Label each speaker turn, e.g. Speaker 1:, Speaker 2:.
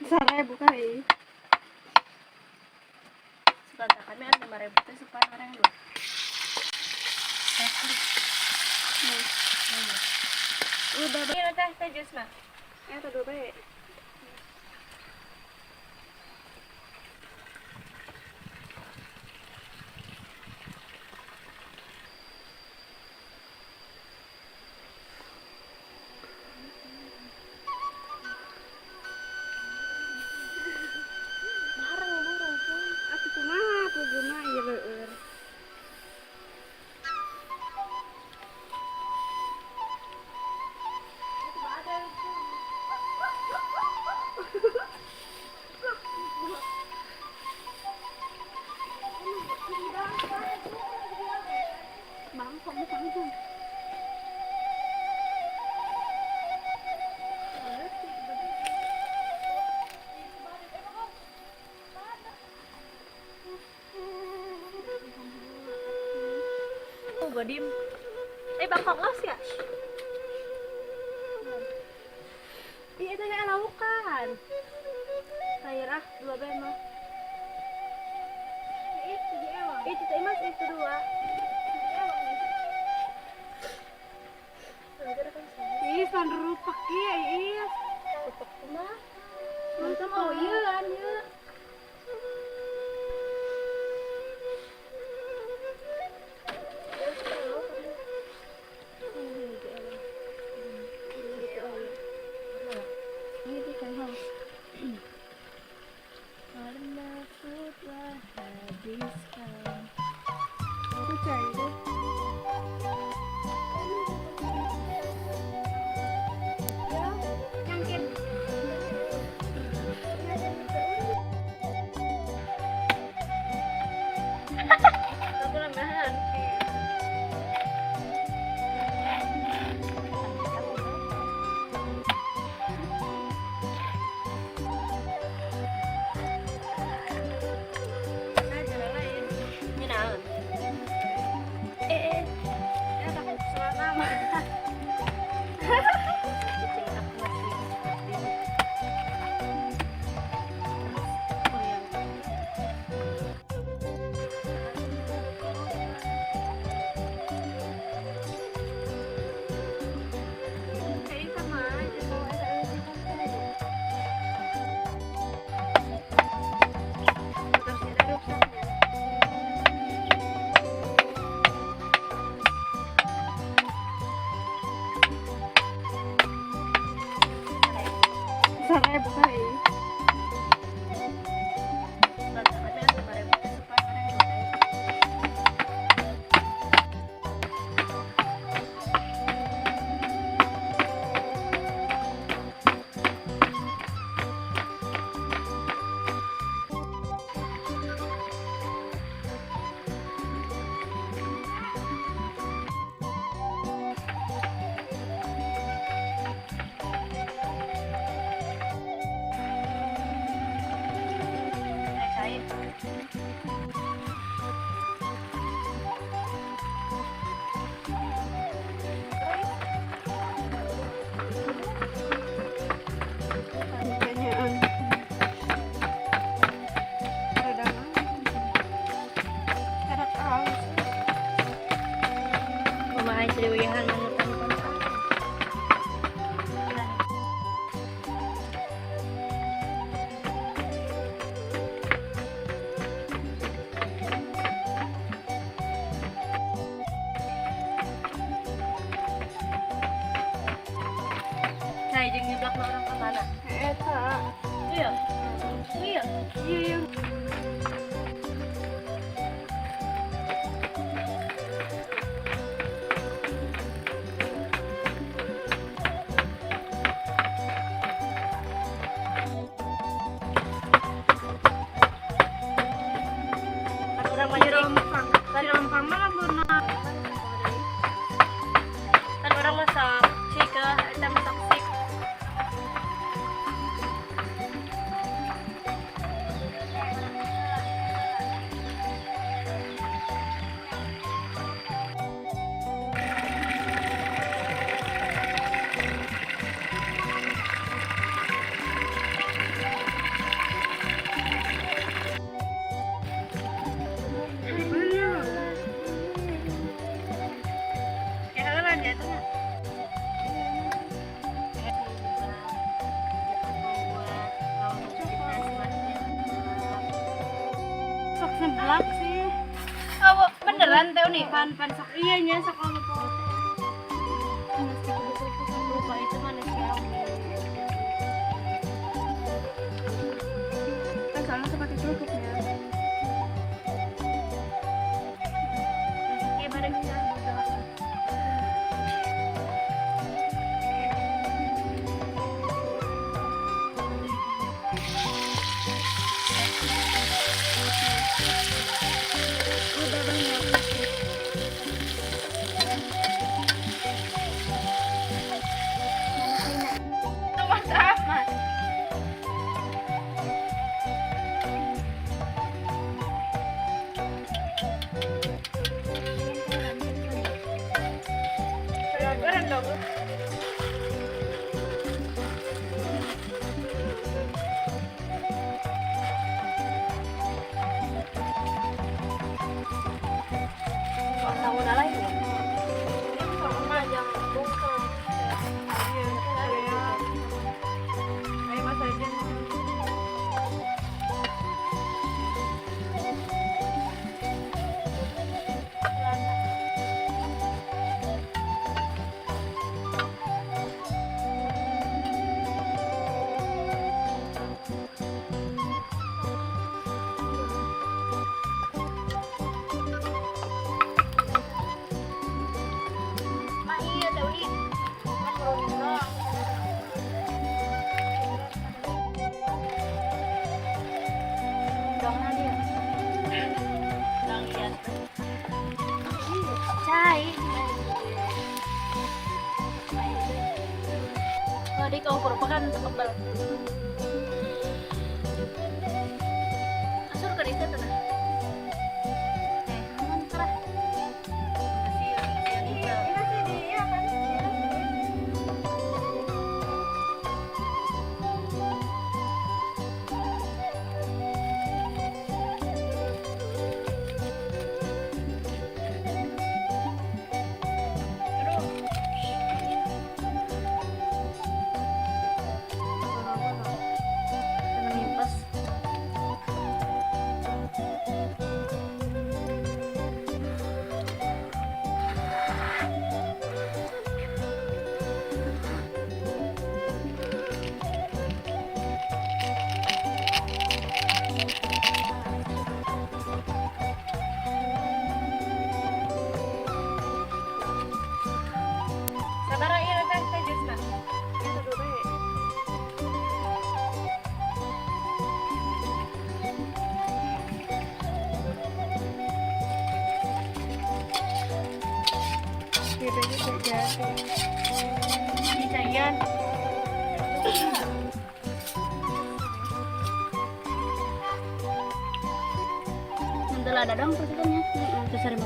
Speaker 1: Saraya buka
Speaker 2: Sebentar kami ada 5.000 teh supaya orang dua. Udah bayar teh jus mah.
Speaker 1: Eta dua bae. Atuh kumaha puguna ieu leueur. Mangkok mangkok.
Speaker 2: Godim. Bangkok los ya?
Speaker 1: Iya itu kayak laukan. Sayur dua bae mah. Itu teh mas itu dua. Ih, sandu rupak ieu iya.
Speaker 2: Tutup mah.
Speaker 1: Mantap oh ieu kan ieu.
Speaker 2: Karena sudah habiskan.
Speaker 1: Aku cari deh. Ya, nyangkin.
Speaker 2: Aku lembahan.
Speaker 1: Saraya buka
Speaker 2: Dewihan saya jeung nyeblak orang ke mana?
Speaker 1: Eta.
Speaker 2: Iya. Iya.
Speaker 1: Iya.
Speaker 2: Orang mah
Speaker 1: Tadi rompang mah beunang.
Speaker 2: kan orang masak sik eta masak sik.
Speaker 1: Galak sih.
Speaker 2: Oh, beneran teh nih.
Speaker 1: Pan sok iya nya sekolah lupa.
Speaker 2: Lupa itu mana sih?
Speaker 1: Kan soalnya seperti kerupuk ya.
Speaker 2: Kayak bareng kita.
Speaker 1: Udah banyak.
Speaker 2: Sama sama. Keren dong. Tahu nalai ya? Sama aja bungkus.
Speaker 1: Iya, kayak kayak Mas aja.
Speaker 2: Mak iya teh Uli. Kan turun doang. Dong dia. Dong lihat. Cai. Oh, di kau kurang kan tebal. Asur kan itu tuh. Aman kerah.
Speaker 1: Iya, masih di iya kan.
Speaker 2: Sabar iya kan teh Jusna.
Speaker 1: Ya tuh bae. Kita juga jadi.
Speaker 2: Di Cayan. Nanti ada dong persidannya. Terus hari